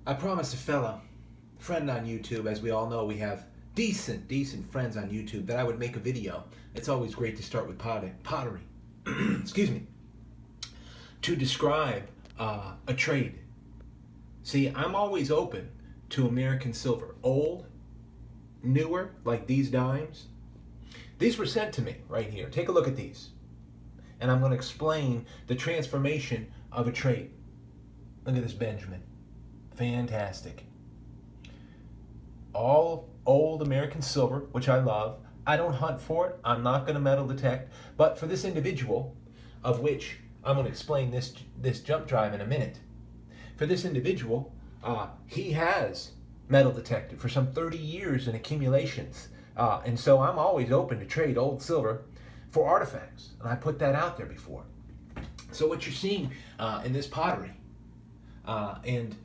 I promised a friend on YouTube, as we all know, we have decent friends on YouTube, that I would make a video. It's always great to start with pottery. Excuse me. To describe a trade. See, I'm always open to American silver. Old, newer, like these dimes. These were sent to me right here. Take a look at these. And I'm going to explain the transformation of a trade. Look at this Benjamin. Fantastic. All old American silver, which I love. I don't hunt for it. I'm not going to metal detect. But for this individual, of which I'm going to explain this jump drive in a minute. For this individual, he has metal detected for some 30 years in accumulations. And so I'm always open to trade old silver for artifacts. And I put that out there before. So what you're seeing in this pottery, and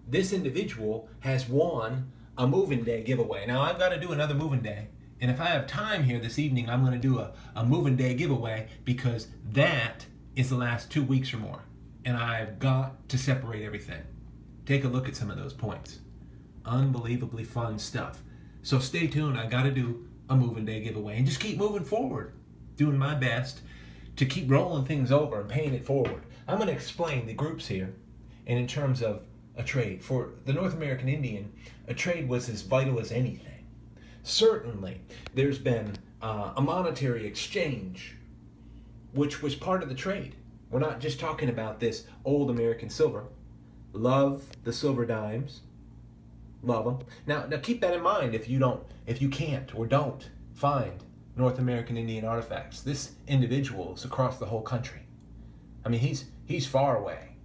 this individual has won a moving day giveaway. Now I've got to do another moving day. And if I have time here this evening, I'm going to do a moving day giveaway, because that is the last 2 weeks or more. And I've got to separate everything. Take a look at some of those points. Unbelievably fun stuff. So stay tuned. I got to do a moving day giveaway and just keep moving forward. Doing my best to keep rolling things over and paying it forward. I'm going to explain the groups here. And in terms of a trade, for the North American Indian, a trade was as vital as anything. Certainly, there's been a monetary exchange, which was part of the trade. We're not just talking about this old American silver. Love the silver dimes. Love them. Now keep that in mind if you can't or don't find North American Indian artifacts. This individual is across the whole country. I mean, he's far away.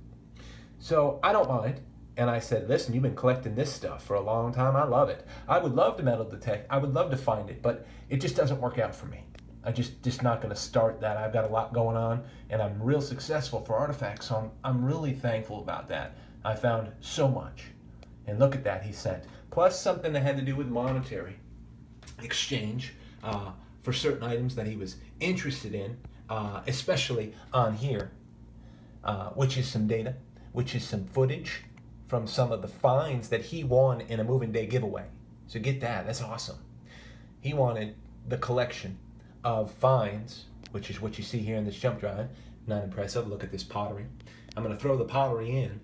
So I don't mind. And I said, listen, you've been collecting this stuff for a long time. I love it. I would love to metal detect. I would love to find it, but it just doesn't work out for me. I just not going to start that. I've got a lot going on, and I'm real successful for artifacts, so I'm really thankful about that. I found so much. And look at that he sent. Plus something that had to do with monetary exchange for certain items that he was interested in, especially on here, which is some data, which is some footage from some of the finds that he won in a moving day giveaway. So get that. That's awesome. He wanted the collection of finds, which is what you see here in this jump drive. Not impressive. Look at this pottery. I'm going to throw the pottery in.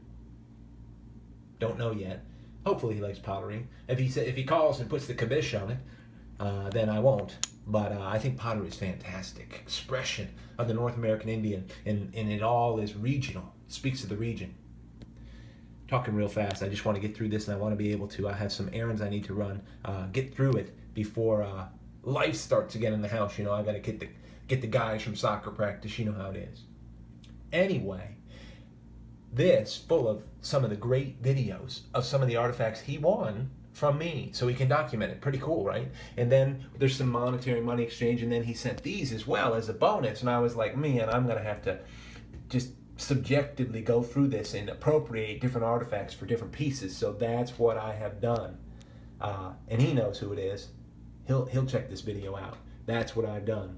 Don't know yet. Hopefully he likes pottery. If he calls and puts the kibosh on it, then I won't. But I think pottery is fantastic. Expression of the North American Indian, and it all is regional. It speaks to the region. Talking real fast. I just want to get through this, and I want to be able to. I have some errands I need to run. Get through it before life starts again in the house. You know, I got to get the guys from soccer practice. You know how it is. Anyway, this full of some of the great videos of some of the artifacts he won from me, so he can document it. Pretty cool, right? And then there's some monetary money exchange, and then he sent these as well as a bonus. And I was like, man, I'm gonna have to just subjectively go through this and appropriate different artifacts for different pieces. So that's what I have done, and he knows who it is. He'll check this video out. That's what I've done.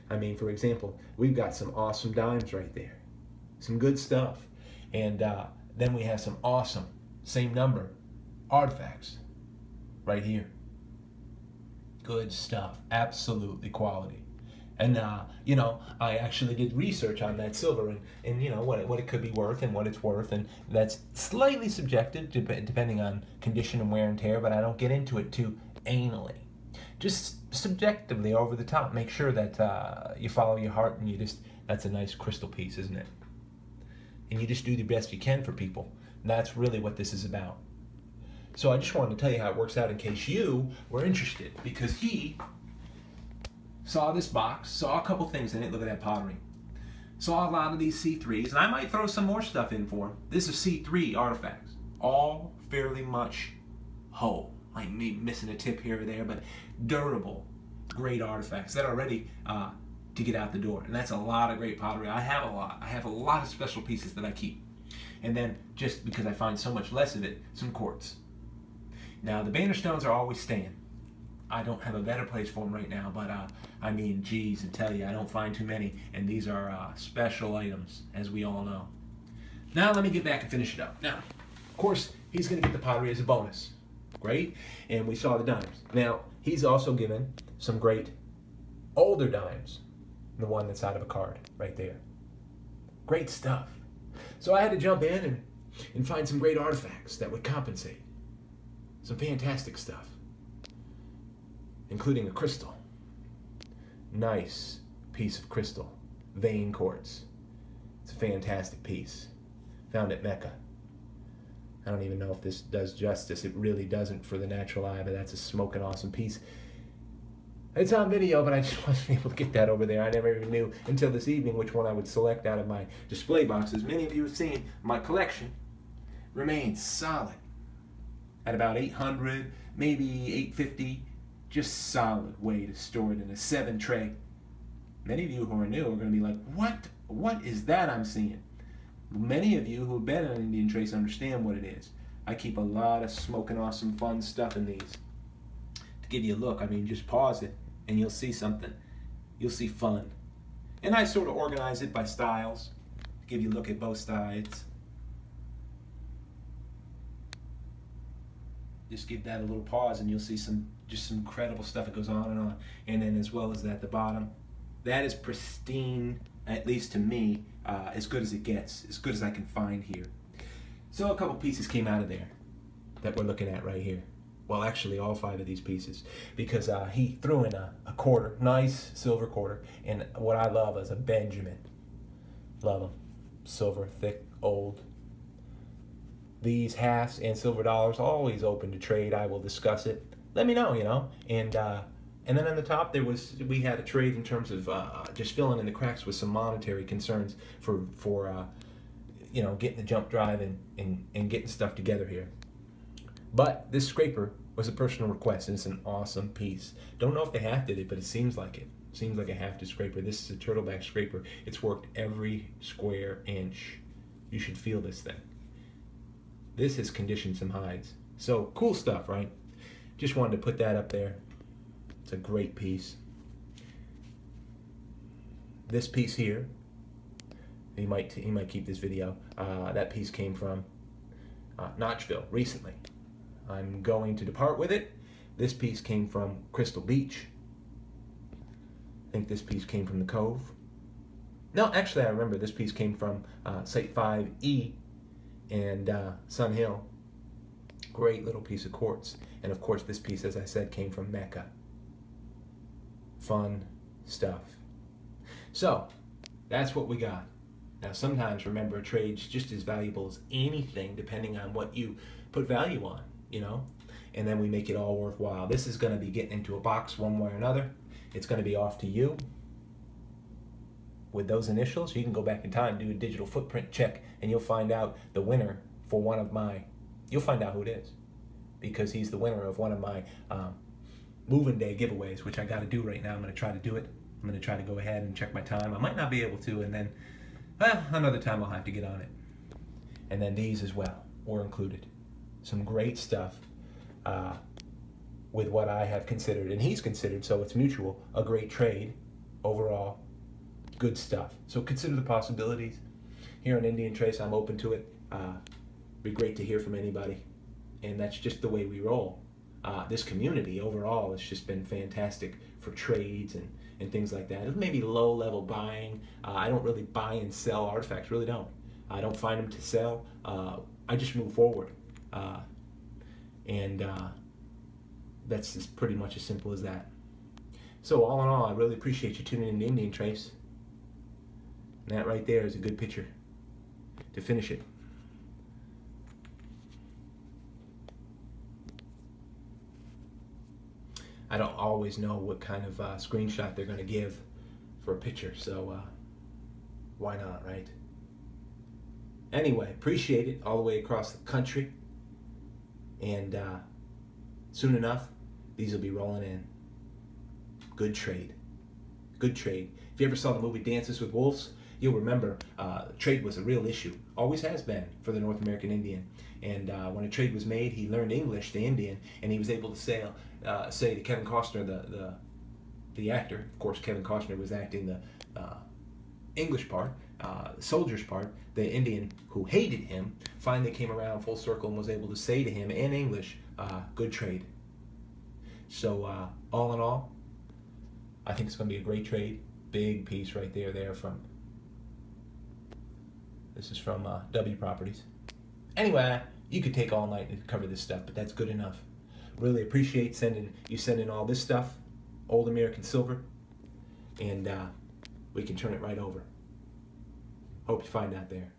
I mean, for example, we've got some awesome dimes right there, some good stuff, and then we have some awesome same number artifacts right here. Good stuff, absolutely quality. And you know, I actually did research on that silver and you know what it could be worth and what it's worth, and that's slightly subjective depending on condition and wear and tear, but I don't get into it too anally. Just subjectively over the top. Make sure that you follow your heart, and that's a nice crystal piece, isn't it? And you just do the best you can for people. And that's really what this is about. So I just wanted to tell you how it works out in case you were interested, because he saw this box, saw a couple things in it. Look at that pottery. Saw a lot of these C3s, and I might throw some more stuff in for him. This is C3 artifacts, all fairly much whole. Like me missing a tip here or there, but durable, great artifacts that are ready to get out the door. And that's a lot of great pottery. I have a lot of special pieces that I keep. And then, just because I find so much less of it, some quartz. Now, the banner stones are always staying. I don't have a better place for them right now, but I mean, geez, I tell you, I don't find too many, and these are special items, as we all know. Now, let me get back and finish it up. Now, of course, He's going to get the pottery as a bonus. Great. And we saw the dimes. Now, he's also given some great older dimes. The one that's out of a card right there. Great stuff. So I had to jump in and find some great artifacts that would compensate. Some fantastic stuff. Including a crystal. Nice piece of crystal. Vein quartz. It's a fantastic piece. Found at Mecca. I don't even know if this does justice. It really doesn't for the natural eye, but that's a smoking awesome piece. It's on video, but I just wasn't able to get that over there. I never even knew until this evening which one I would select out of my display boxes. Many of you have seen my collection remains solid at about 800, maybe 850. Just solid way to store it in a 7 tray. Many of you who are new are going to be like, what is that I'm seeing? Many of you who have been on Indian Trace understand what it is. I keep a lot of smoking awesome fun stuff in these. To give you a look, I mean, just pause it and you'll see something. You'll see fun. And I sort of organize it by styles. To give you a look at both sides. Just give that a little pause and you'll see some incredible stuff that goes on and on. And then as well as that, the bottom. That is pristine, at least to me, as good as it gets, as good as I can find here. So a couple pieces came out of there that we're looking at right here. Well, actually all 5 of these pieces, because he threw in a quarter, nice silver quarter, and what I love is a Benjamin. Love them. Silver, thick, old. These halves and silver dollars, always open to trade. I will discuss it. Let me know, you know. And then on the top, we had a trade in terms of just filling in the cracks with some monetary concerns for getting the jump drive and getting stuff together here. But this scraper was a personal request, and it's an awesome piece. Don't know if they hafted it, but it seems like it. Seems like a hafted scraper. This is a turtleback scraper. It's worked every square inch. You should feel this thing. This has conditioned some hides. So cool stuff, right? Just wanted to put that up there. It's a great piece. This piece here, he might keep this video. That piece came from Notchville recently. I'm going to depart with it. This piece came from Crystal Beach. I think this piece came from the Cove. No, actually I remember this piece came from Site 5E and Sun Hill. Great little piece of quartz. And of course this piece, as I said, came from Mecca. Fun stuff. So, that's what we got. Now sometimes, remember, a trade's just as valuable as anything depending on what you put value on, you know? And then we make it all worthwhile. This is going to be getting into a box one way or another. It's going to be off to you. With those initials, you can go back in time, do a digital footprint check, and you'll find out the winner for one of my, you'll find out who it is. Because he's the winner of one of my moving day giveaways, which I got to do right now. I'm going to try to do it. I'm going to try to go ahead and check my time. I might not be able to, and then, well, another time I'll have to get on it. And then these as well were included. Some great stuff with what I have considered, and he's considered, so it's mutual, a great trade overall. Good stuff. So consider the possibilities. Here on Indian Trace, I'm open to it. Be great to hear from anybody. And that's just the way we roll. This community overall has just been fantastic for trades and things like that. It may be low-level buying. I don't really buy and sell artifacts, really don't. I don't find them to sell. I just move forward. That's just pretty much as simple as that. So all in all, I really appreciate you tuning in to Indian Trace. And that right there is a good picture to finish it. I don't always know what kind of screenshot they're going to give for a picture, so why not, right? Anyway, appreciate it all the way across the country. And soon enough, these will be rolling in. Good trade. Good trade. If you ever saw the movie Dances with Wolves, you'll remember trade was a real issue. Always has been for the North American Indian. And when a trade was made, he learned English, the Indian, and he was able to say to Kevin Costner, the actor, of course Kevin Costner was acting the English part, the soldier's part, the Indian who hated him, finally came around full circle and was able to say to him in English, good trade. So all in all, I think it's going to be a great trade. Big piece right there from, this is from W Properties. Anyway, you could take all night to cover this stuff, but that's good enough. Really appreciate you sending all this stuff, old American silver, and we can turn it right over. Hope you find that there.